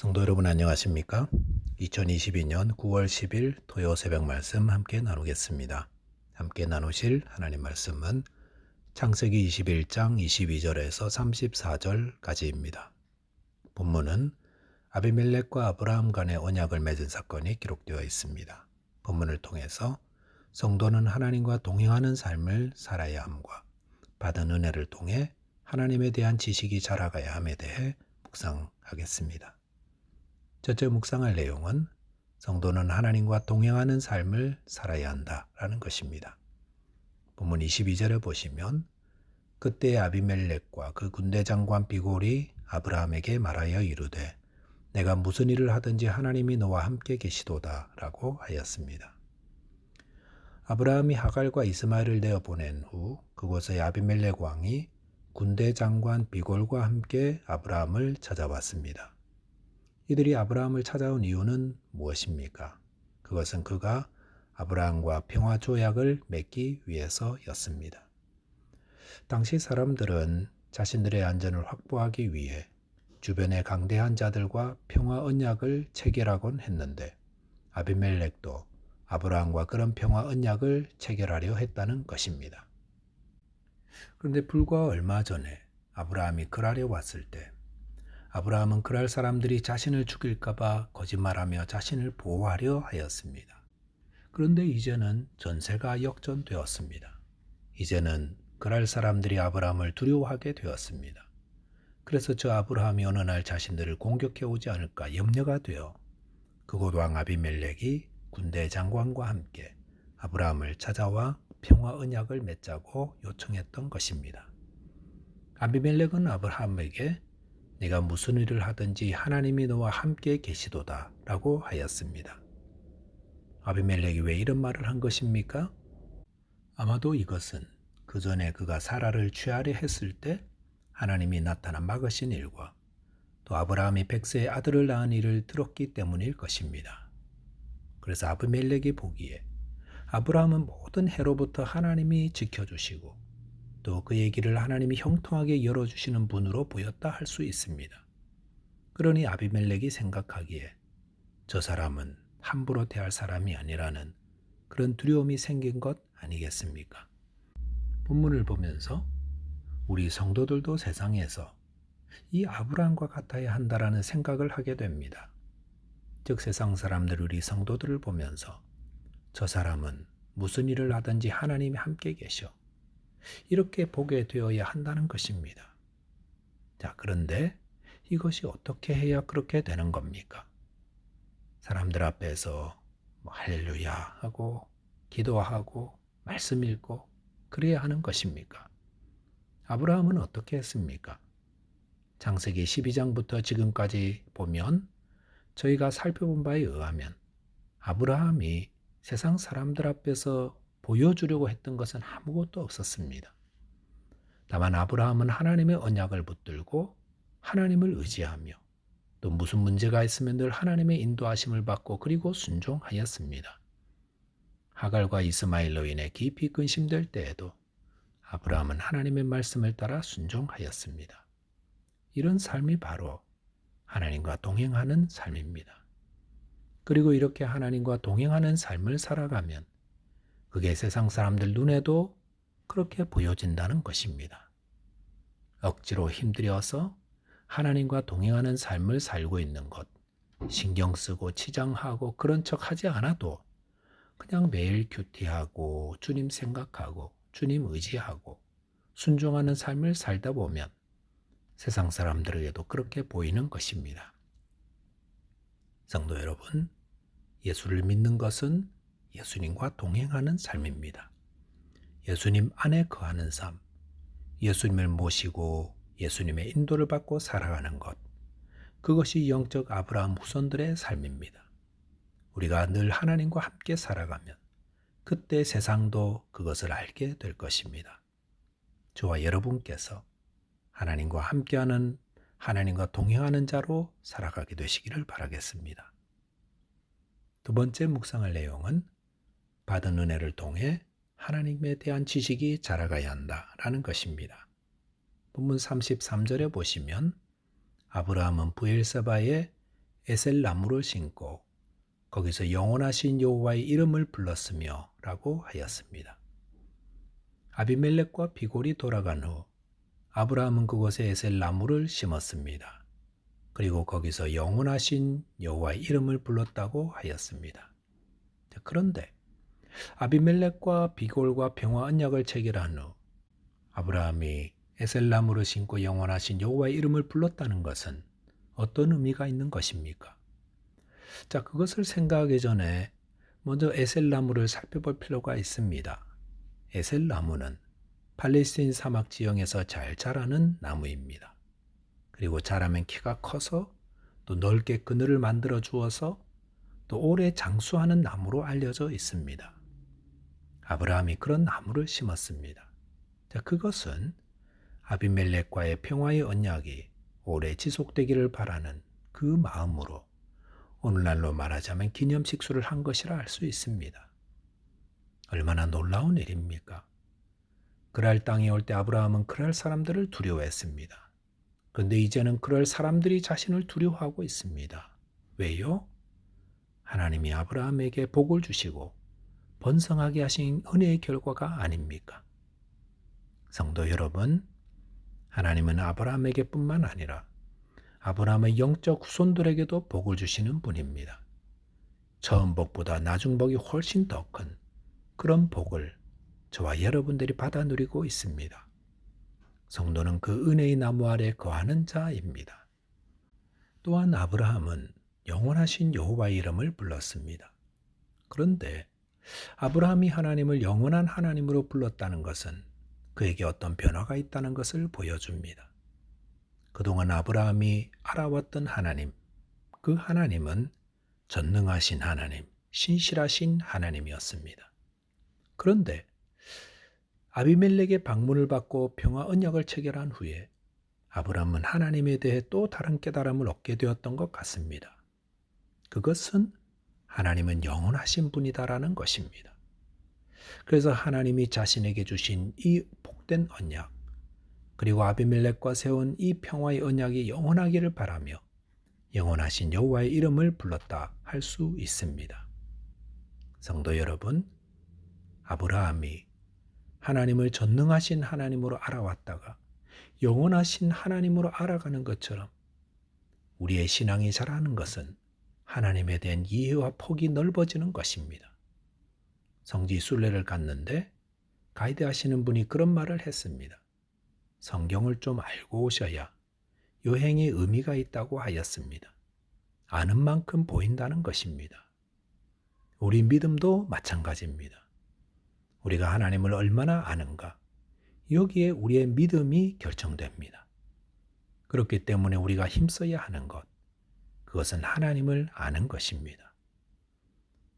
성도 여러분 안녕하십니까? 2022년 9월 10일 토요 새벽 말씀 함께 나누겠습니다. 함께 나누실 하나님 말씀은 창세기 21장 22절에서 34절까지입니다. 본문은 아비멜렉과 아브라함 간의 언약을 맺은 사건이 기록되어 있습니다. 본문을 통해서 성도는 하나님과 동행하는 삶을 살아야 함과 받은 은혜를 통해 하나님에 대한 지식이 자라가야 함에 대해 묵상하겠습니다. 첫째 묵상할 내용은 성도는 하나님과 동행하는 삶을 살아야 한다라는 것입니다. 본문 22절에 보시면 그때 아비멜렉과 그 군대 장관 비골이 아브라함에게 말하여 이르되 내가 무슨 일을 하든지 하나님이 너와 함께 계시도다 라고 하였습니다. 아브라함이 하갈과 이스마엘을 내어 보낸 후 그곳의 아비멜렉 왕이 군대 장관 비골과 함께 아브라함을 찾아왔습니다. 이들이 아브라함을 찾아온 이유는 무엇입니까? 그것은 그가 아브라함과 평화 조약을 맺기 위해서였습니다. 당시 사람들은 자신들의 안전을 확보하기 위해 주변의 강대한 자들과 평화 언약을 체결하곤 했는데 아비멜렉도 아브라함과 그런 평화 언약을 체결하려 했다는 것입니다. 그런데 불과 얼마 전에 아브라함이 그랄에 왔을 때 아브라함은 그랄 사람들이 자신을 죽일까봐 거짓말하며 자신을 보호하려 하였습니다. 그런데 이제는 전세가 역전되었습니다. 이제는 그랄 사람들이 아브라함을 두려워하게 되었습니다. 그래서 저 아브라함이 어느 날 자신들을 공격해 오지 않을까 염려가 되어 그곳 왕 아비멜렉이 군대 장관과 함께 아브라함을 찾아와 평화 언약을 맺자고 요청했던 것입니다. 아비멜렉은 아브라함에게 네가 무슨 일을 하든지 하나님이 너와 함께 계시도다 라고 하였습니다. 아비멜렉이 왜 이런 말을 한 것입니까? 아마도 이것은 그 전에 그가 사라를 취하려 했을 때 하나님이 나타나 막으신 일과 또 아브라함이 백세의 아들을 낳은 일을 들었기 때문일 것입니다. 그래서 아비멜렉이 보기에 아브라함은 모든 해로부터 하나님이 지켜주시고 또 그의 길을 하나님이 형통하게 열어주시는 분으로 보였다 할 수 있습니다. 그러니 아비멜렉이 생각하기에 저 사람은 함부로 대할 사람이 아니라는 그런 두려움이 생긴 것 아니겠습니까? 본문을 보면서 우리 성도들도 세상에서 이 아브라함과 같아야 한다라는 생각을 하게 됩니다. 즉 세상 사람들 우리 성도들을 보면서 저 사람은 무슨 일을 하든지 하나님이 함께 계셔. 이렇게 보게 되어야 한다는 것입니다. 자, 그런데 이것이 어떻게 해야 그렇게 되는 겁니까? 사람들 앞에서 할렐루야 하고 기도하고 말씀 읽고 그래야 하는 것입니까? 아브라함은 어떻게 했습니까? 창세기 12장부터 지금까지 보면 저희가 살펴본 바에 의하면 아브라함이 세상 사람들 앞에서 보여주려고 했던 것은 아무것도 없었습니다. 다만 아브라함은 하나님의 언약을 붙들고 하나님을 의지하며 또 무슨 문제가 있으면 늘 하나님의 인도하심을 받고 그리고 순종하였습니다. 하갈과 이스마엘로 인해 깊이 근심될 때에도 아브라함은 하나님의 말씀을 따라 순종하였습니다. 이런 삶이 바로 하나님과 동행하는 삶입니다. 그리고 이렇게 하나님과 동행하는 삶을 살아가면 그게 세상 사람들 눈에도 그렇게 보여진다는 것입니다. 억지로 힘들여서 하나님과 동행하는 삶을 살고 있는 것, 신경 쓰고 치장하고 그런 척 하지 않아도 그냥 매일 큐티하고 주님 생각하고 주님 의지하고 순종하는 삶을 살다 보면 세상 사람들에게도 그렇게 보이는 것입니다. 성도 여러분, 예수를 믿는 것은 예수님과 동행하는 삶입니다. 예수님 안에 거하는 삶, 예수님을 모시고 예수님의 인도를 받고 살아가는 것, 그것이 영적 아브라함 후손들의 삶입니다. 우리가 늘 하나님과 함께 살아가면 그때 세상도 그것을 알게 될 것입니다. 저와 여러분께서 하나님과 함께하는 하나님과 동행하는 자로 살아가게 되시기를 바라겠습니다. 두 번째 묵상할 내용은 받은 은혜를 통해 하나님에 대한 지식이 자라가야 한다라는 것입니다. 본문 33절에 보시면 아브라함은 브엘세바에 에셀 나무를 심고 거기서 영원하신 여호와의 이름을 불렀으며 라고 하였습니다. 아비멜렉과 비골이 돌아간 후 아브라함은 그곳에 에셀 나무를 심었습니다. 그리고 거기서 영원하신 여호와의 이름을 불렀다고 하였습니다. 그런데 아비멜렉과 비골과 평화 언약을 체결한 후 아브라함이 에셀 나무를 심고 영원하신 여호와의 이름을 불렀다는 것은 어떤 의미가 있는 것입니까? 자, 그것을 생각하기 전에 먼저 에셀 나무를 살펴볼 필요가 있습니다. 에셀 나무는 팔레스타인 사막 지형에서 잘 자라는 나무입니다. 그리고 자라면 키가 커서 또 넓게 그늘을 만들어 주어서 또 오래 장수하는 나무로 알려져 있습니다. 아브라함이 그런 나무를 심었습니다. 자, 그것은 아비멜렉과의 평화의 언약이 오래 지속되기를 바라는 그 마음으로 오늘날로 말하자면 기념식수를 한 것이라 할 수 있습니다. 얼마나 놀라운 일입니까? 그랄 땅에 올 때 아브라함은 그랄 사람들을 두려워했습니다. 그런데 이제는 그럴 사람들이 자신을 두려워하고 있습니다. 왜요? 하나님이 아브라함에게 복을 주시고 번성하게 하신 은혜의 결과가 아닙니까? 성도 여러분, 하나님은 아브라함에게 뿐만 아니라 아브라함의 영적 후손들에게도 복을 주시는 분입니다. 처음 복보다 나중 복이 훨씬 더 큰 그런 복을 저와 여러분들이 받아 누리고 있습니다. 성도는 그 은혜의 나무 아래 거하는 자입니다. 또한 아브라함은 영원하신 여호와의 이름을 불렀습니다. 그런데 아브라함이 하나님을 영원한 하나님으로 불렀다는 것은 그에게 어떤 변화가 있다는 것을 보여줍니다. 그동안 아브라함이 알아왔던 하나님, 그 하나님은 전능하신 하나님, 신실하신 하나님이었습니다. 그런데 아비멜렉의 방문을 받고 평화 언약을 체결한 후에 아브라함은 하나님에 대해 또 다른 깨달음을 얻게 되었던 것 같습니다. 그것은 하나님은 영원하신 분이다라는 것입니다. 그래서 하나님이 자신에게 주신 이 복된 언약, 그리고 아비멜렉과 세운 이 평화의 언약이 영원하기를 바라며 영원하신 여호와의 이름을 불렀다 할 수 있습니다. 성도 여러분, 아브라함이 하나님을 전능하신 하나님으로 알아왔다가 영원하신 하나님으로 알아가는 것처럼 우리의 신앙이 자라는 것은 하나님에 대한 이해와 폭이 넓어지는 것입니다. 성지 순례를 갔는데 가이드 하시는 분이 그런 말을 했습니다. 성경을 좀 알고 오셔야 여행에 의미가 있다고 하였습니다. 아는 만큼 보인다는 것입니다. 우리 믿음도 마찬가지입니다. 우리가 하나님을 얼마나 아는가, 여기에 우리의 믿음이 결정됩니다. 그렇기 때문에 우리가 힘써야 하는 것, 그것은 하나님을 아는 것입니다.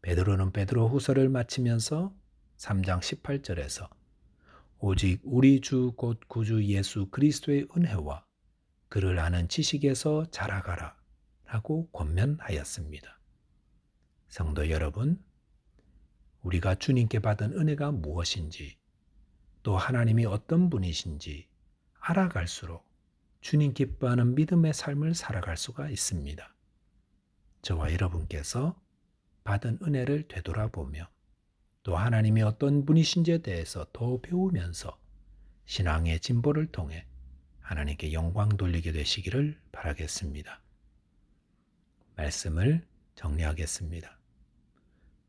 베드로는 베드로 후서를 마치면서 3장 18절에서 오직 우리 주 곧 구주 예수 그리스도의 은혜와 그를 아는 지식에서 자라가라 라고 권면하였습니다. 성도 여러분, 우리가 주님께 받은 은혜가 무엇인지 또 하나님이 어떤 분이신지 알아갈수록 주님 기뻐하는 믿음의 삶을 살아갈 수가 있습니다. 저와 여러분께서 받은 은혜를 되돌아보며 또 하나님이 어떤 분이신지에 대해서 더 배우면서 신앙의 진보를 통해 하나님께 영광 돌리게 되시기를 바라겠습니다. 말씀을 정리하겠습니다.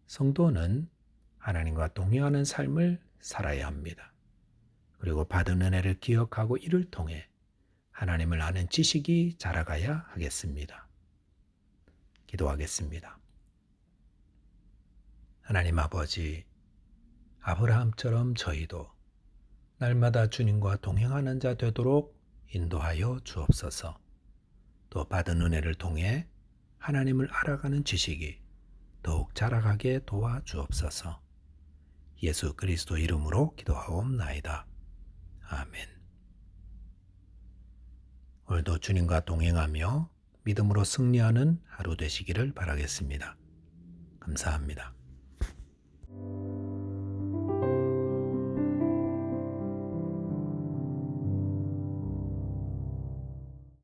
성도는 하나님과 동행하는 삶을 살아야 합니다. 그리고 받은 은혜를 기억하고 이를 통해 하나님을 아는 지식이 자라가야 하겠습니다. 기도하겠습니다. 하나님 아버지, 아브라함처럼 저희도 날마다 주님과 동행하는 자 되도록 인도하여 주옵소서. 또 받은 은혜를 통해 하나님을 알아가는 지식이 더욱 자라가게 도와주옵소서. 예수 그리스도 이름으로 기도하옵나이다. 아멘. 오늘도 주님과 동행하며 믿음으로 승리하는 하루 되시기를 바라겠습니다. 감사합니다.